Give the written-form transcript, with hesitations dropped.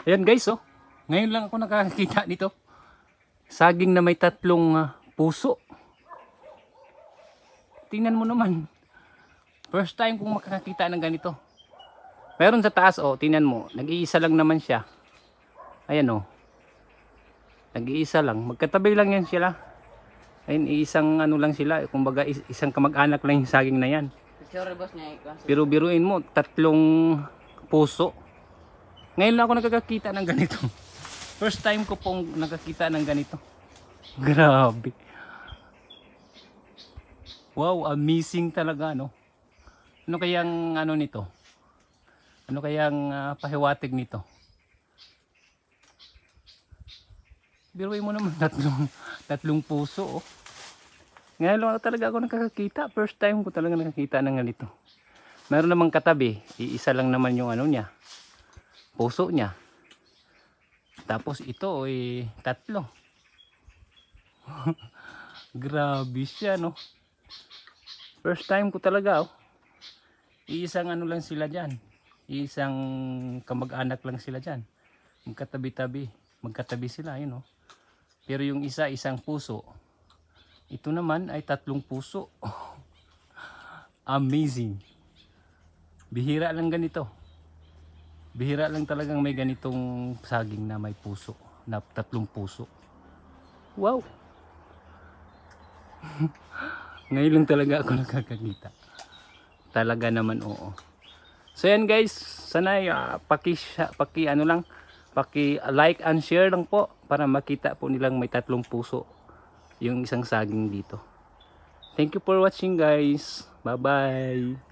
Ayan guys, oh. Ngayon lang ako nakakita nito. Saging na may tatlong puso. Tingnan mo naman. First time kong makakita ng ganito. Meron sa taas, oh, tingnan mo. Nag-iisa lang naman siya. Ayan, oh. Nag-iisa lang. Magkatabi lang yan sila. Ayun, isang ano lang sila. Kumbaga, isang kamag-anak lang yung saging na yan. Pero biruin mo, tatlong puso. Ngayon lang ako nakakita ng ganito. First time ko pong nakakita ng ganito. Grabe. Wow, amazing talaga, no? Ano kayang ano nito? Ano kayang pahiwatig nito? Biruin mo naman, tatlong puso, oh. Ngayon lang talaga ako nakakita. First time ko talaga nakakita ng ganito. Meron namang katabi, iisa lang naman yung ano niya, puso niya. Tapos ito ay tatlo. Grabe siya, no? First time ko talaga, oh. Iisang ano lang sila dyan. Iisang kamag-anak lang sila dyan. Magkatabi sila, yun, oh. Pero yung isa, isang puso. Ito naman ay tatlong puso. Amazing. Bihira lang ganito. Bihira lang talagang may ganitong saging na may puso. Na tatlong puso. Wow. Ngayon lang talaga ako nakakakita. Talaga naman, oo. So yan guys, sana paki like and share lang po para makita po nilang may tatlong puso yung isang saging dito. Thank you for watching guys. Bye bye.